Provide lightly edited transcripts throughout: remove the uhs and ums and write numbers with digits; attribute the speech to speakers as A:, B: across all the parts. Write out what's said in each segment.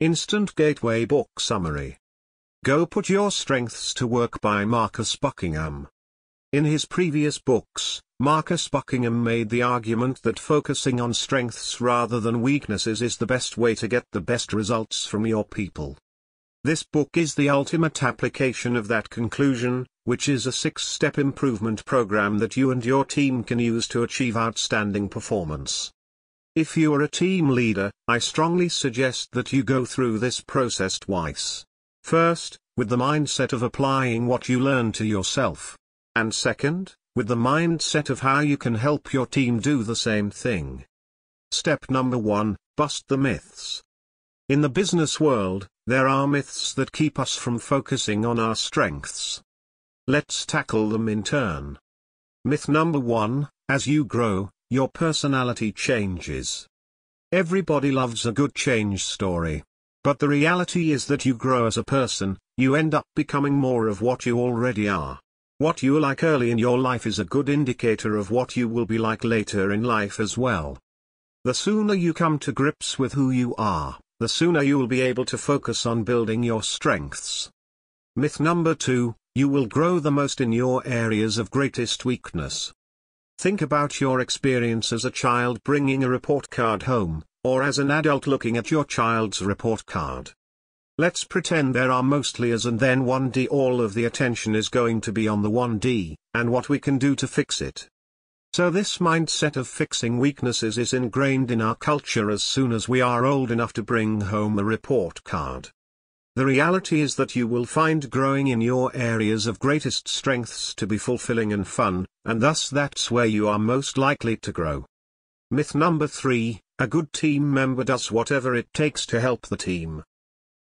A: Instant Gateway Book Summary. Go Put Your Strengths to Work by Marcus Buckingham. In his previous books, Marcus Buckingham made the argument that focusing on strengths rather than weaknesses is the best way to get the best results from your people. This book is the ultimate application of that conclusion, which is a 6-step improvement program that you and your team can use to achieve outstanding performance. If you are a team leader, I strongly suggest that you go through this process twice. First, with the mindset of applying what you learn to yourself. And second, with the mindset of how you can help your team do the same thing. Step number 1, bust the myths. In the business world, there are myths that keep us from focusing on our strengths. Let's tackle them in turn. Myth number 1, as you grow, your personality changes. Everybody loves a good change story. But the reality is that you grow as a person, you end up becoming more of what you already are. What you are like early in your life is a good indicator of what you will be like later in life as well. The sooner you come to grips with who you are, the sooner you will be able to focus on building your strengths. Myth number 2, you will grow the most in your areas of greatest weakness. Think about your experience as a child bringing a report card home, or as an adult looking at your child's report card. Let's pretend there are mostly A's and then 1D. All of the attention is going to be on the 1D, and what we can do to fix it. So this mindset of fixing weaknesses is ingrained in our culture as soon as we are old enough to bring home a report card. The reality is that you will find growing in your areas of greatest strengths to be fulfilling and fun, and thus that's where you are most likely to grow. Myth number 3, a good team member does whatever it takes to help the team.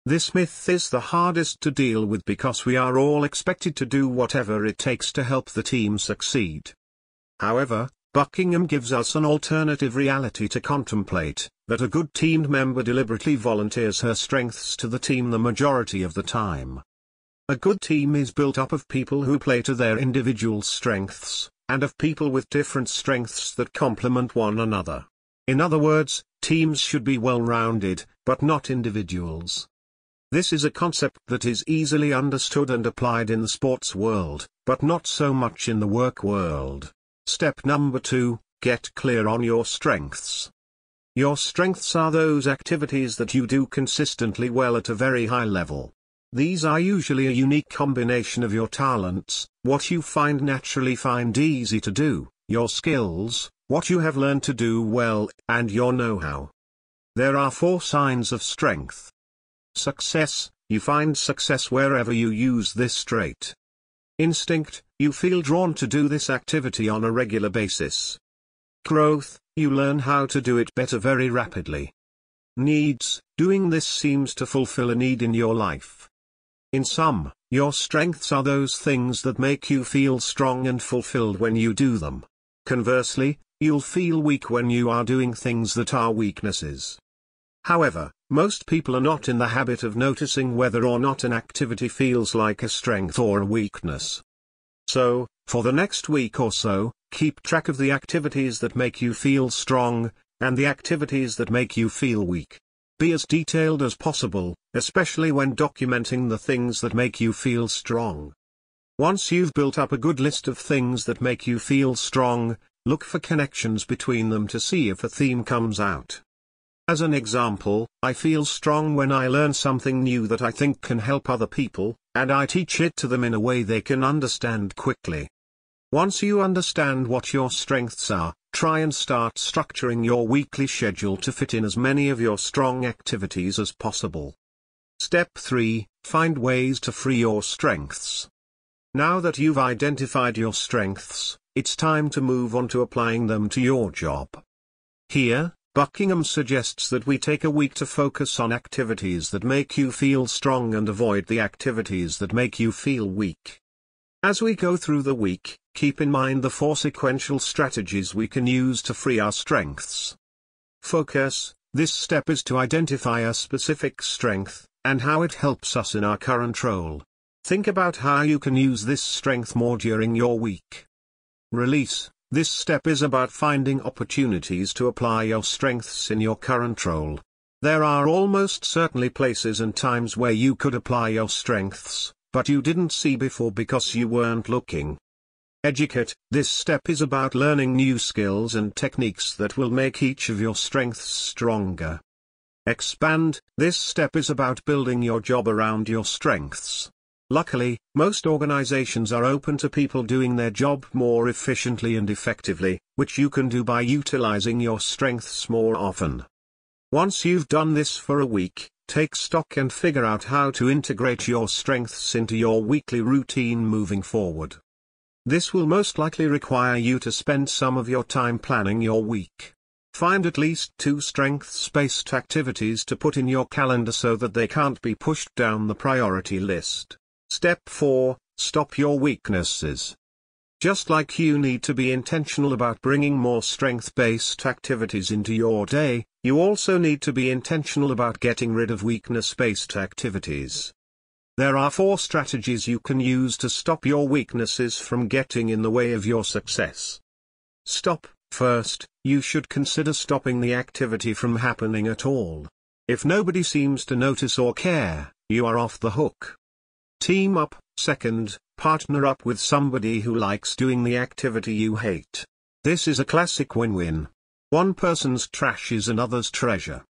A: This myth is the hardest to deal with because we are all expected to do whatever it takes to help the team succeed. However, Buckingham gives us an alternative reality to contemplate, that a good team member deliberately volunteers her strengths to the team the majority of the time. A good team is built up of people who play to their individual strengths, and of people with different strengths that complement one another. In other words, teams should be well-rounded, but not individuals. This is a concept that is easily understood and applied in the sports world, but not so much in the work world. Step number 2, get clear on your strengths. Your strengths are those activities that you do consistently well at a very high level. These are usually a unique combination of your talents, what you naturally find easy to do, your skills, what you have learned to do well, and your know-how. There are 4 signs of strength. Success, you find success wherever you use this trait. Instinct, you feel drawn to do this activity on a regular basis. Growth, you learn how to do it better very rapidly. Needs, doing this seems to fulfill a need in your life. In sum, your strengths are those things that make you feel strong and fulfilled when you do them. Conversely, you'll feel weak when you are doing things that are weaknesses. However, most people are not in the habit of noticing whether or not an activity feels like a strength or a weakness. So, for the next week or so, keep track of the activities that make you feel strong, and the activities that make you feel weak. Be as detailed as possible, especially when documenting the things that make you feel strong. Once you've built up a good list of things that make you feel strong, look for connections between them to see if a theme comes out. As an example, I feel strong when I learn something new that I think can help other people, and I teach it to them in a way they can understand quickly. Once you understand what your strengths are, try and start structuring your weekly schedule to fit in as many of your strong activities as possible. Step 3, find ways to free your strengths. Now that you've identified your strengths, it's time to move on to applying them to your job. Here, Buckingham suggests that we take a week to focus on activities that make you feel strong and avoid the activities that make you feel weak. As we go through the week, keep in mind the 4 sequential strategies we can use to free our strengths. Focus, this step is to identify a specific strength, and how it helps us in our current role. Think about how you can use this strength more during your week. Release, this step is about finding opportunities to apply your strengths in your current role. There are almost certainly places and times where you could apply your strengths, but you didn't see before because you weren't looking. Educate. This step is about learning new skills and techniques that will make each of your strengths stronger. Expand. This step is about building your job around your strengths. Luckily, most organizations are open to people doing their job more efficiently and effectively, which you can do by utilizing your strengths more often. Once you've done this for a week, take stock and figure out how to integrate your strengths into your weekly routine moving forward. This will most likely require you to spend some of your time planning your week. Find at least 2 strengths-based activities to put in your calendar so that they can't be pushed down the priority list. Step 4. Stop your weaknesses. Just like you need to be intentional about bringing more strength-based activities into your day, you also need to be intentional about getting rid of weakness-based activities. There are 4 strategies you can use to stop your weaknesses from getting in the way of your success. Stop. First, you should consider stopping the activity from happening at all. If nobody seems to notice or care, you are off the hook. Team up. Second, partner up with somebody who likes doing the activity you hate. This is a classic win-win. One person's trash is another's treasure.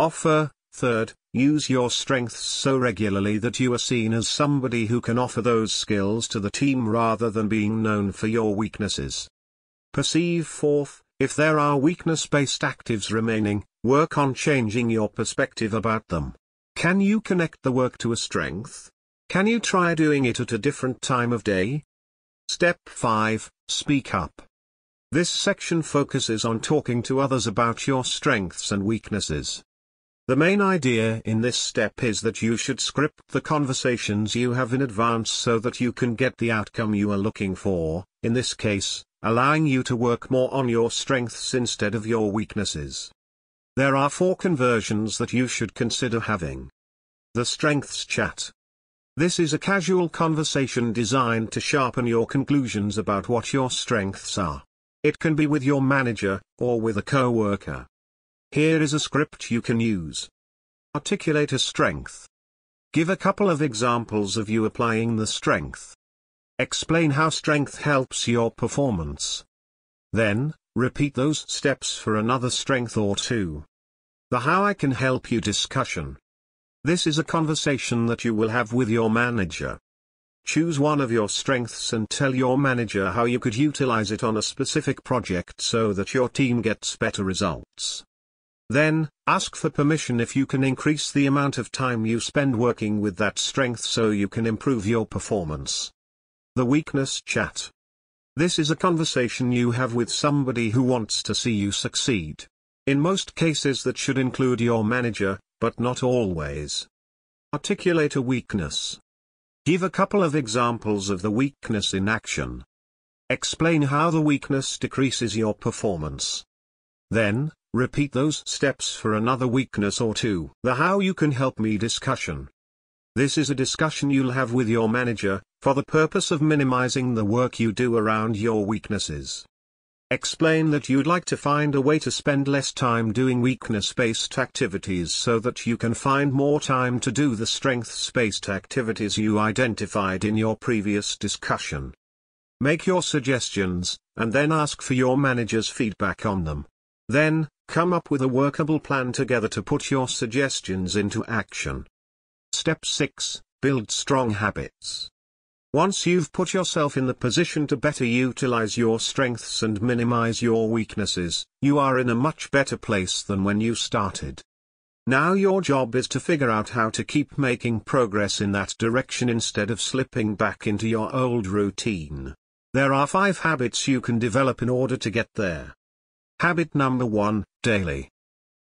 A: Offer. Third, use your strengths so regularly that you are seen as somebody who can offer those skills to the team rather than being known for your weaknesses. Perceive. Fourth, if there are weakness-based actives remaining, work on changing your perspective about them. Can you connect the work to a strength? Can you try doing it at a different time of day? Step 5, speak up. This section focuses on talking to others about your strengths and weaknesses. The main idea in this step is that you should script the conversations you have in advance so that you can get the outcome you are looking for, in this case, allowing you to work more on your strengths instead of your weaknesses. There are 4 conversions that you should consider having. The Strengths Chat. This is a casual conversation designed to sharpen your conclusions about what your strengths are. It can be with your manager, or with a coworker. Here is a script you can use. Articulate a strength. Give a couple of examples of you applying the strength. Explain how strength helps your performance. Then, repeat those steps for another strength or 2. The How I Can Help You discussion. This is a conversation that you will have with your manager. Choose one of your strengths and tell your manager how you could utilize it on a specific project so that your team gets better results. Then, ask for permission if you can increase the amount of time you spend working with that strength so you can improve your performance. The Weakness Chat. This is a conversation you have with somebody who wants to see you succeed. In most cases that should include your manager, but not always. Articulate a weakness. Give a couple of examples of the weakness in action. Explain how the weakness decreases your performance. Then, repeat those steps for another weakness or 2. The How You Can Help Me discussion. This is a discussion you'll have with your manager, for the purpose of minimizing the work you do around your weaknesses. Explain that you'd like to find a way to spend less time doing weakness-based activities so that you can find more time to do the strengths-based activities you identified in your previous discussion. Make your suggestions, and then ask for your manager's feedback on them. Then, come up with a workable plan together to put your suggestions into action. Step 6, build strong habits. Once you've put yourself in the position to better utilize your strengths and minimize your weaknesses, you are in a much better place than when you started. Now your job is to figure out how to keep making progress in that direction instead of slipping back into your old routine. There are 5 habits you can develop in order to get there. Habit number 1, daily.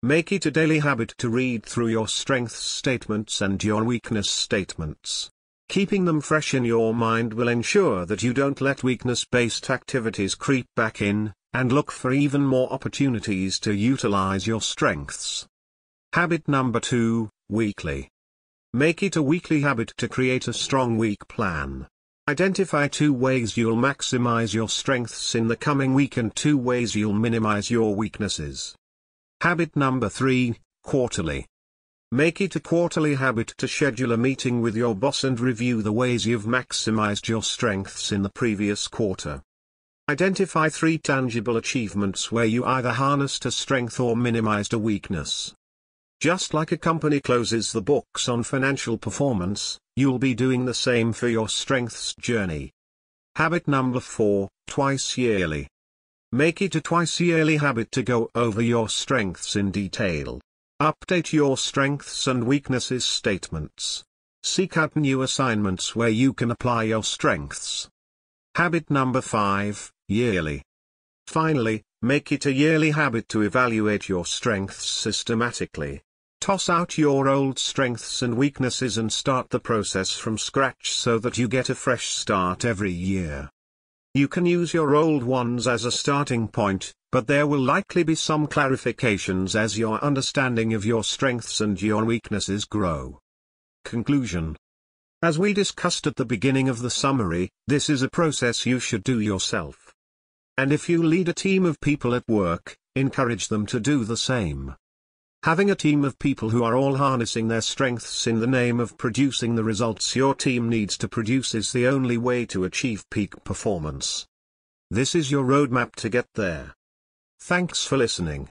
A: Make it a daily habit to read through your strengths statements and your weakness statements. Keeping them fresh in your mind will ensure that you don't let weakness-based activities creep back in, and look for even more opportunities to utilize your strengths. Habit number 2, weekly. Make it a weekly habit to create a strong week plan. Identify 2 ways you'll maximize your strengths in the coming week and 2 ways you'll minimize your weaknesses. Habit number 3, Quarterly. Make it a quarterly habit to schedule a meeting with your boss and review the ways you've maximized your strengths in the previous quarter. Identify 3 tangible achievements where you either harnessed a strength or minimized a weakness. Just like a company closes the books on financial performance, you'll be doing the same for your strengths journey. Habit number 4, twice yearly. Make it a twice yearly habit to go over your strengths in detail. Update your strengths and weaknesses statements. Seek out new assignments where you can apply your strengths. Habit number 5, yearly. Finally, make it a yearly habit to evaluate your strengths systematically. Toss out your old strengths and weaknesses and start the process from scratch so that you get a fresh start every year. You can use your old ones as a starting point, but there will likely be some clarifications as your understanding of your strengths and your weaknesses grow. Conclusion. As we discussed at the beginning of the summary, this is a process you should do yourself. And if you lead a team of people at work, encourage them to do the same. Having a team of people who are all harnessing their strengths in the name of producing the results your team needs to produce is the only way to achieve peak performance. This is your roadmap to get there. Thanks for listening.